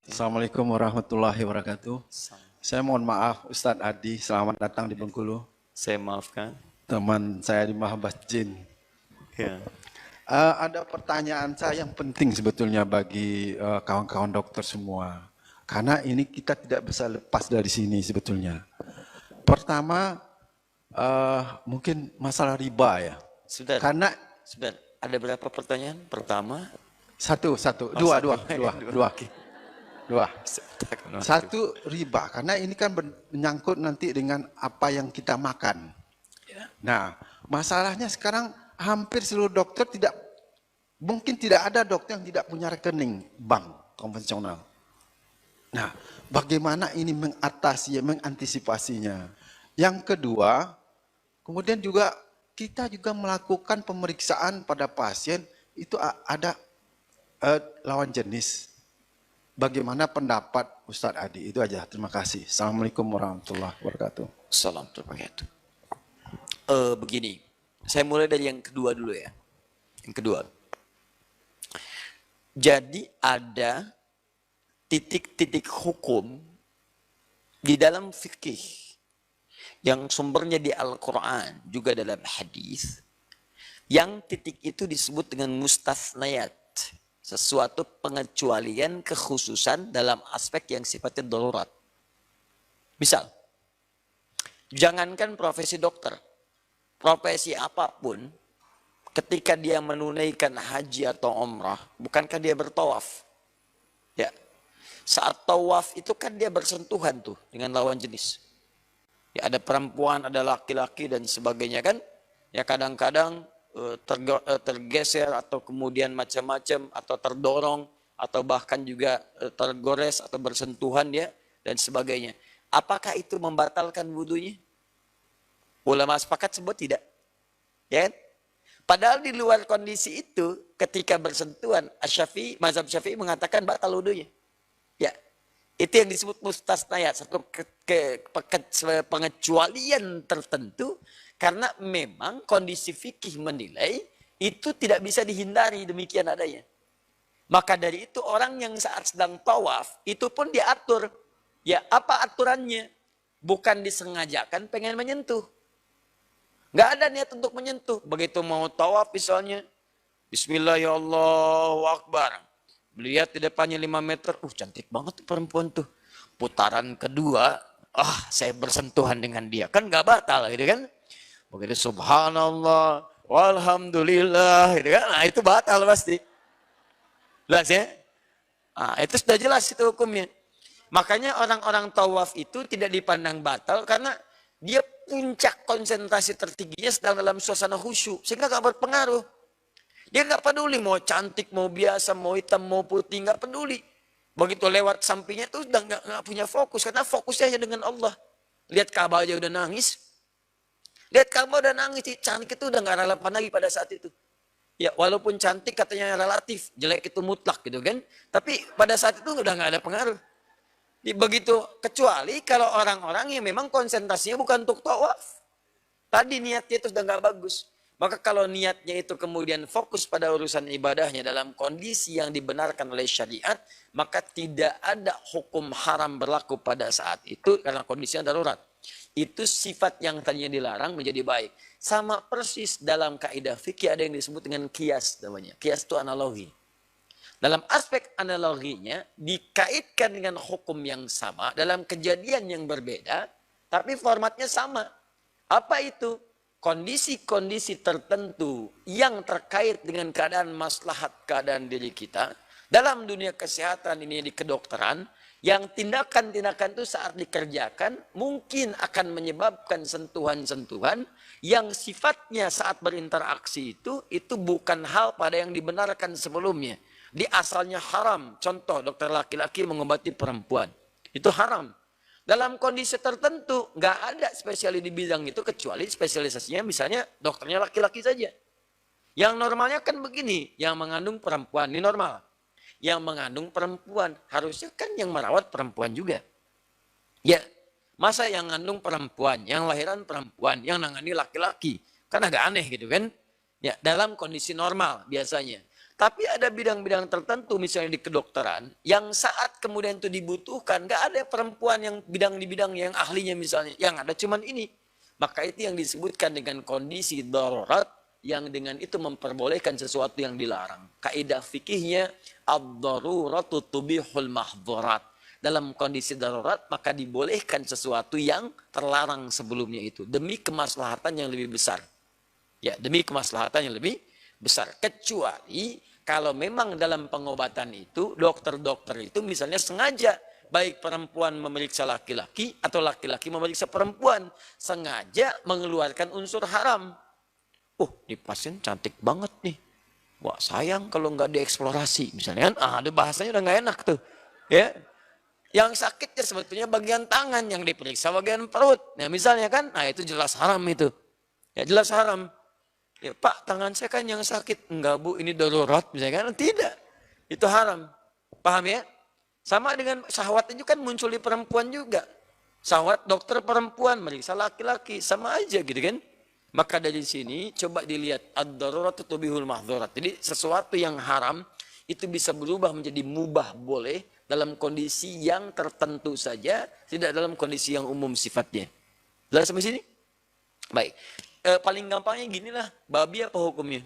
Assalamualaikum warahmatullahi wabarakatuh. Saya mohon maaf Ustadz Adi, selamat datang di Bengkulu. Saya maafkan. Teman saya di Mahabas Jin. Ya. Ada pertanyaan saya yang penting sebetulnya bagi kawan-kawan dokter semua. Karena ini kita tidak bisa lepas dari sini sebetulnya. Pertama, mungkin masalah riba ya. Sudah. Karena Sudah. Ada berapa pertanyaan? Pertama. Dua. Satu, riba, karena ini kan menyangkut nanti dengan apa yang kita makan. Nah, masalahnya sekarang hampir seluruh dokter mungkin tidak ada dokter yang tidak punya rekening bank konvensional. Nah, bagaimana ini mengantisipasinya? Yang kedua, kemudian juga kita juga melakukan pemeriksaan pada pasien, itu ada lawan jenis. Bagaimana pendapat Ustadz Adi? Itu aja. Terima kasih. Assalamualaikum warahmatullahi wabarakatuh. Salam terbahagia. Begini, saya mulai dari yang kedua dulu ya. Yang kedua. Jadi ada titik-titik hukum di dalam fikih yang sumbernya di Al-Quran, juga dalam hadis, yang titik itu disebut dengan mustasnayat. Sesuatu pengecualian kekhususan dalam aspek yang sifatnya darurat. Misal, jangankan profesi dokter, profesi apapun, ketika dia menunaikan haji atau umrah, bukankah dia bertawaf? Ya, saat tawaf itu kan dia bersentuhan tuh dengan lawan jenis. Ya, ada perempuan, ada laki-laki dan sebagainya kan? Ya kadang-kadang tergeser atau kemudian macam-macam atau terdorong atau bahkan juga tergores atau bersentuhan ya dan sebagainya. Apakah itu membatalkan wudunya? Ulama sepakat sebut tidak. Ya kan? Padahal di luar kondisi itu ketika bersentuhan mazhab Syafi'i mengatakan batal wudunya. Ya. Itu yang disebut mustasnayat, satu pengecualian tertentu. Karena memang kondisi fikih menilai itu tidak bisa dihindari demikian adanya. Maka dari itu orang yang saat sedang tawaf itu pun diatur. Ya apa aturannya? Bukan disengajakan pengen menyentuh. Nggak ada niat untuk menyentuh. Begitu mau tawaf misalnya. Bismillahirrahmanirrahim. Melihat di depannya 5 meter. Cantik banget tuh perempuan tuh. Putaran kedua. Saya bersentuhan dengan dia. Kan nggak batal gitu kan. Begitu subhanallah, walhamdulillah, gitu kan? Nah itu batal pasti. Jelas ya? Nah, itu sudah jelas itu hukumnya. Makanya orang-orang tawaf itu tidak dipandang batal karena dia puncak konsentrasi tertingginya sedang dalam suasana khusyuk. Sehingga gak berpengaruh. Dia gak peduli mau cantik, mau biasa, mau hitam, mau putih, gak peduli. Begitu lewat sampingnya itu udah gak punya fokus. Karena fokusnya hanya dengan Allah. Lihat Ka'bah aja udah nangis. Lihat kamu udah nangis, cantik itu udah gak relevan lagi pada saat itu. Ya walaupun cantik katanya relatif, jelek itu mutlak gitu kan. Tapi pada saat itu udah gak ada pengaruh. Begitu kecuali kalau orang-orang yang memang konsentrasinya bukan untuk tawaf. Tadi niatnya itu sudah gak bagus. Maka kalau niatnya itu kemudian fokus pada urusan ibadahnya dalam kondisi yang dibenarkan oleh syariat, maka tidak ada hukum haram berlaku pada saat itu karena kondisinya darurat. Itu sifat yang tadinya dilarang menjadi baik. Sama persis dalam kaidah fikih ada yang disebut dengan kias namanya. Kias itu analogi. Dalam aspek analoginya dikaitkan dengan hukum yang sama dalam kejadian yang berbeda, tapi formatnya sama. Apa itu? Kondisi-kondisi tertentu yang terkait dengan keadaan maslahat keadaan diri kita. Dalam dunia kesehatan ini di kedokteran, yang tindakan-tindakan itu saat dikerjakan mungkin akan menyebabkan sentuhan-sentuhan yang sifatnya saat berinteraksi itu bukan hal pada yang dibenarkan sebelumnya. Di asalnya haram. Contoh dokter laki-laki mengobati perempuan. Itu haram. Dalam kondisi tertentu nggak ada spesialis di bidang itu kecuali spesialisasinya misalnya dokternya laki-laki saja. Yang normalnya kan begini, yang mengandung perempuan ini normal. Yang mengandung perempuan harusnya kan yang merawat perempuan juga. Ya, masa yang mengandung perempuan, yang lahiran perempuan, yang nangani laki-laki, kan agak aneh gitu kan? Ya, dalam kondisi normal biasanya. Tapi ada bidang-bidang tertentu, misalnya di kedokteran, yang saat kemudian itu dibutuhkan, nggak ada perempuan yang bidang di bidang yang ahlinya misalnya, yang ada cuman ini. Maka itu yang disebutkan dengan kondisi darurat, yang dengan itu memperbolehkan sesuatu yang dilarang. Kaidah fikihnya, ad-daruratu tubihul mahdzurat. Dalam kondisi darurat, maka dibolehkan sesuatu yang terlarang sebelumnya itu. Demi kemaslahatan yang lebih besar. Ya, demi kemaslahatan yang lebih besar. Kecuali kalau memang dalam pengobatan itu, dokter-dokter itu misalnya sengaja, baik perempuan memeriksa laki-laki atau laki-laki memeriksa perempuan, sengaja mengeluarkan unsur haram. Ini pasien cantik banget nih. Wah, sayang kalau nggak dieksplorasi. Misalnya kan, ada bahasanya udah nggak enak tuh. Ya, yang sakitnya sebetulnya bagian tangan, yang diperiksa bagian perut. Nah misalnya kan, itu jelas haram itu. Ya jelas haram. Ya Pak, tangan saya kan yang sakit. Enggak Bu, ini darurat. Misalnya kan, tidak. Itu haram. Paham ya? Sama dengan syahwat itu kan muncul di perempuan juga. Syahwat dokter perempuan, meriksa laki-laki. Sama aja gitu kan. Maka dari sini coba dilihat. Ad-daruratu tubihul mahdzurat. Jadi sesuatu yang haram itu bisa berubah menjadi mubah boleh dalam kondisi yang tertentu saja. Tidak dalam kondisi yang umum sifatnya. Jelas sampai sini? Baik. Paling gampangnya ginilah, babi apa hukumnya?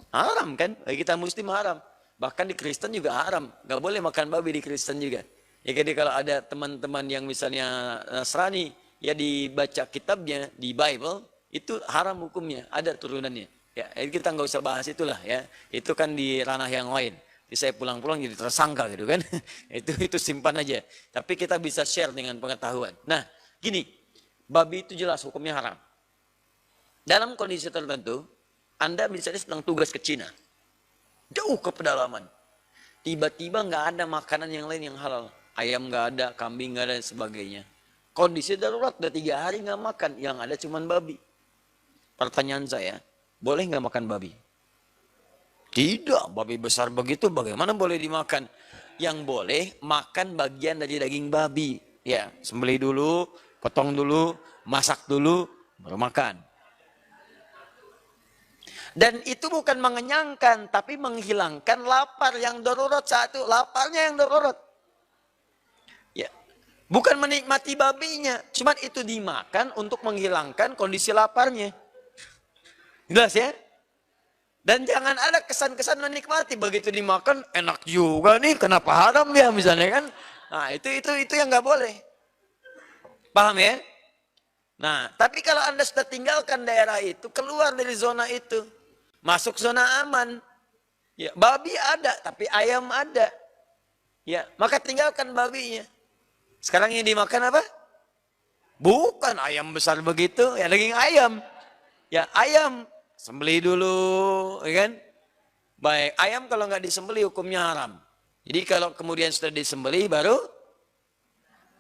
Haram kan? Bagi kita muslim haram. Bahkan di Kristen juga haram. Gak boleh makan babi di Kristen juga. Ya jadi kalau ada teman-teman yang misalnya Nasrani, ya dibaca kitabnya di Bible, itu haram hukumnya, ada turunannya. Ya, kita nggak usah bahas itulah ya. Itu kan di ranah yang lain. Jadi saya pulang-pulang jadi tersangka gitu kan. itu simpan aja. Tapi kita bisa share dengan pengetahuan. Nah, gini, babi itu jelas hukumnya haram. Dalam kondisi tertentu, Anda misalnya sedang tugas ke Cina. Jauh ke pedalaman. Tiba-tiba nggak ada makanan yang lain yang halal. Ayam nggak ada, kambing nggak ada, dan sebagainya. Kondisi darurat, udah 3 hari nggak makan. Yang ada cuma babi. Pertanyaan saya, boleh nggak makan babi? Tidak, babi besar begitu bagaimana boleh dimakan? Yang boleh makan bagian dari daging babi. Ya, sembelih dulu, potong dulu, masak dulu, baru makan. Dan itu bukan mengenyangkan, tapi menghilangkan lapar yang darurat saat itu. Laparnya yang darurat. Ya. Bukan menikmati babinya. Cuman itu dimakan untuk menghilangkan kondisi laparnya. Jelas ya? Dan jangan ada kesan-kesan menikmati. Begitu dimakan, enak juga nih. Kenapa haram ya misalnya kan? Nah itu yang nggak boleh. Paham ya? Nah, tapi kalau Anda sudah tinggalkan daerah itu, keluar dari zona itu. Masuk zona aman. Ya, babi ada, tapi ayam ada. Ya, maka tinggalkan babinya. Sekarang yang dimakan apa? Bukan ayam besar begitu, ya daging ayam. Ya, ayam sembelih dulu, ya kan? Baik, ayam kalau nggak disembelih hukumnya haram. Jadi kalau kemudian sudah disembelih baru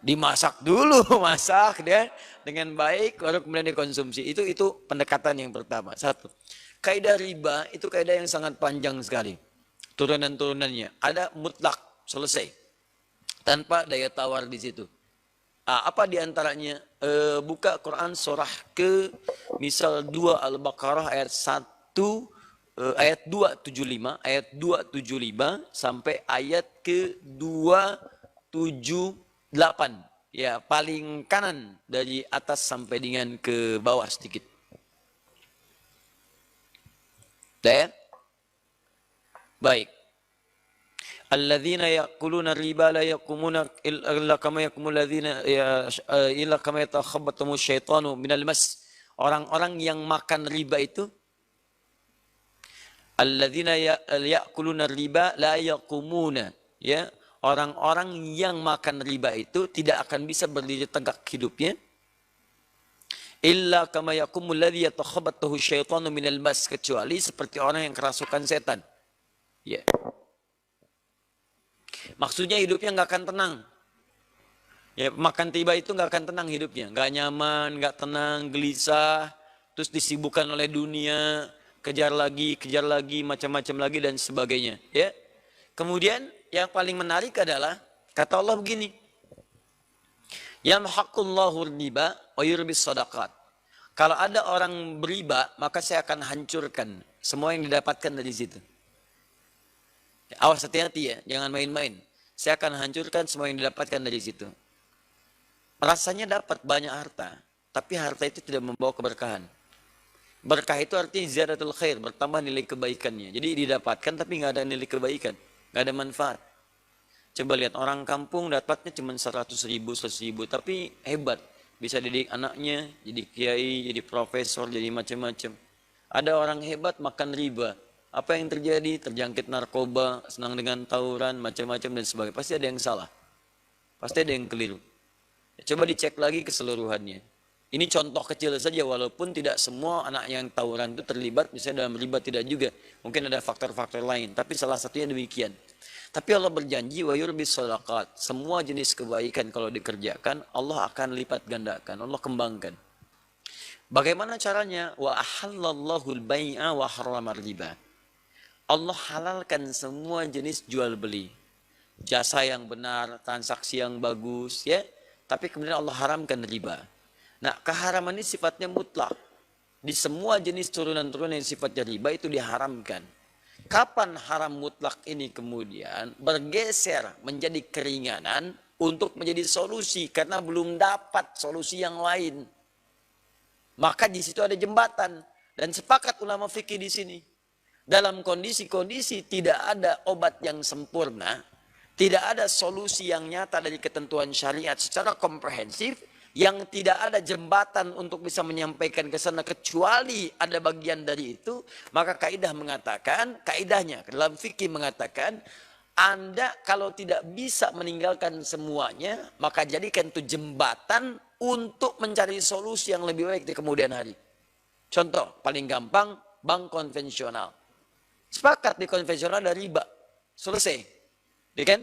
dimasak dulu, masak dia dengan baik baru kemudian dikonsumsi. Itu pendekatan yang pertama. Satu. Kaidah riba itu kaidah yang sangat panjang sekali. Turunan-turunannya. Ada mutlak, selesai. Tanpa daya tawar di situ. Apa diantaranya? Buka Quran surah ke misal 2 Al-Baqarah ayat 1, ayat 275, ayat 275 sampai ayat ke 278. Ya, paling kanan dari atas sampai dengan ke bawah sedikit. Dan baik. Alladzina yaquluna riba la yaqumuna illa kama yaqumul ladzina illa kama yatakhabbathu syaitanu minal mas. Orang-orang yang makan riba itu alladzina yaquluna riba la yaqumuna, ya. Orang-orang yang makan riba itu tidak akan bisa berdiri tegak hidupnya. Illa kama yaqumul ladzi yatakhabbathu syaitanu minal mas, kecuali seperti orang yang kerasukan setan. Ya. Maksudnya hidupnya nggak akan tenang. Ya, makan riba itu nggak akan tenang hidupnya, nggak nyaman, nggak tenang, gelisah, terus disibukkan oleh dunia, kejar lagi, macam-macam lagi dan sebagainya. Ya. Kemudian yang paling menarik adalah kata Allah begini. Yamhaqullahu riba wa yurbis sadaqat. Kalau ada orang beriba, maka saya akan hancurkan semua yang didapatkan dari situ. Awas, hati-hati ya, jangan main-main. Saya akan hancurkan semua yang didapatkan dari situ. Rasanya dapat banyak harta, tapi harta itu tidak membawa keberkahan. Berkah itu artinya ziyadatul khair, bertambah nilai kebaikannya. Jadi didapatkan tapi nggak ada nilai kebaikan, nggak ada manfaat. Coba lihat orang kampung dapatnya cuma 100.000, 100.000, tapi hebat. Bisa didik anaknya, jadi kiai, jadi profesor, jadi macam-macam. Ada orang hebat makan riba. Apa yang terjadi? Terjangkit narkoba, senang dengan tawuran, macam-macam dan sebagainya. Pasti ada yang salah. Pasti ada yang keliru. Coba dicek lagi keseluruhannya. Ini contoh kecil saja, walaupun tidak semua anak yang tawuran itu terlibat, misalnya dalam riba tidak juga. Mungkin ada faktor-faktor lain, tapi salah satunya demikian. Tapi Allah berjanji, wa yurbis shadaqat. Semua jenis kebaikan kalau dikerjakan, Allah akan lipat gandakan, Allah kembangkan. Bagaimana caranya? Wa ahallallahu al-bai'a wa harramar riba. Allah halalkan semua jenis jual beli. Jasa yang benar, transaksi yang bagus, ya. Tapi kemudian Allah haramkan riba. Nah, keharaman ini sifatnya mutlak. Di semua jenis turunan-turunan yang sifatnya riba itu diharamkan. Kapan haram mutlak ini kemudian bergeser menjadi keringanan untuk menjadi solusi karena belum dapat solusi yang lain. Maka di situ ada jembatan dan sepakat ulama fikih di sini. Dalam kondisi-kondisi tidak ada obat yang sempurna, tidak ada solusi yang nyata dari ketentuan syariat secara komprehensif, yang tidak ada jembatan untuk bisa menyampaikan ke sana kecuali ada bagian dari itu, maka kaidah mengatakan, kaidahnya dalam fikih mengatakan, Anda kalau tidak bisa meninggalkan semuanya, maka jadikan itu jembatan untuk mencari solusi yang lebih baik di kemudian hari. Contoh paling gampang, bank konvensional. Sepakat di konvensional ada riba. Selesai. Ya kan?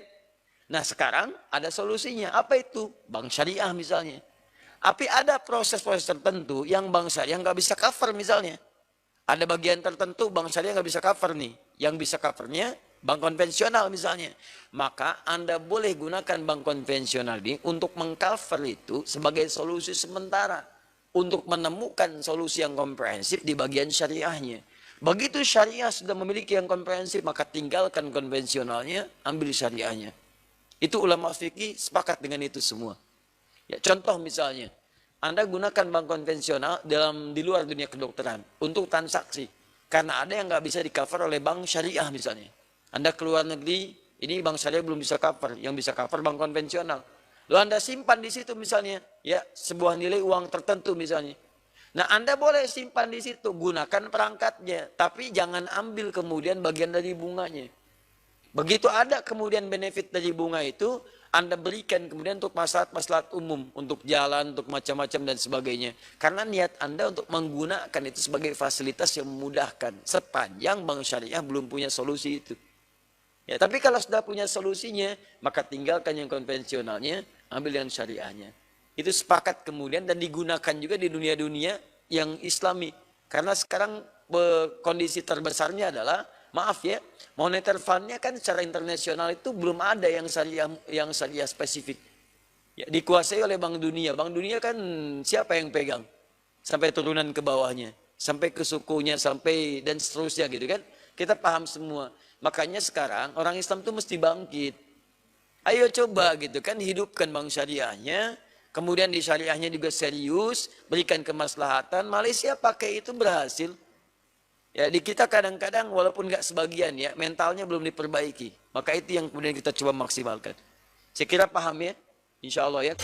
Nah sekarang ada solusinya. Apa itu? Bank syariah misalnya. Tapi ada proses-proses tertentu yang bank syariah nggak bisa cover misalnya. Ada bagian tertentu bank syariah nggak bisa cover nih. Yang bisa covernya bank konvensional misalnya. Maka Anda boleh gunakan bank konvensional ini untuk mengcover itu sebagai solusi sementara. Untuk menemukan solusi yang komprehensif di bagian syariahnya. Begitu syariah sudah memiliki yang komprehensif, maka tinggalkan konvensionalnya, ambil syariahnya. Itu ulama fikih sepakat dengan itu semua. Ya, contoh misalnya, Anda gunakan bank konvensional di luar dunia kedokteran untuk transaksi. Karena ada yang nggak bisa di cover oleh bank syariah misalnya. Anda keluar negeri, ini bank syariah belum bisa cover, yang bisa cover bank konvensional. Lalu Anda simpan di situ misalnya, ya sebuah nilai uang tertentu misalnya. Nah Anda boleh simpan di situ, gunakan perangkatnya. Tapi jangan ambil kemudian bagian dari bunganya. Begitu ada kemudian benefit dari bunga itu, Anda berikan kemudian untuk maslahat-maslahat umum. Untuk jalan, untuk macam-macam dan sebagainya. Karena niat Anda untuk menggunakan itu sebagai fasilitas yang memudahkan. Sepanjang bank syariah belum punya solusi itu. Ya, tapi kalau sudah punya solusinya, maka tinggalkan yang konvensionalnya, ambil yang syariahnya. Itu sepakat kemudian dan digunakan juga di dunia-dunia yang islami. Karena sekarang kondisi terbesarnya adalah, maaf ya, moneter fund-nya kan secara internasional itu belum ada yang syariah spesifik. Ya, dikuasai oleh Bank Dunia. Bank Dunia kan siapa yang pegang? Sampai turunan ke bawahnya. Sampai ke sukunya, sampai dan seterusnya gitu kan. Kita paham semua. Makanya sekarang orang Islam itu mesti bangkit. Ayo coba gitu kan, hidupkan bank syariahnya. Kemudian di syariahnya juga serius, berikan kemaslahatan. Malaysia pakai itu berhasil. Ya, di kita kadang-kadang walaupun nggak sebagian ya, mentalnya belum diperbaiki. Maka itu yang kemudian kita coba maksimalkan. Saya kira paham ya, insya Allah ya.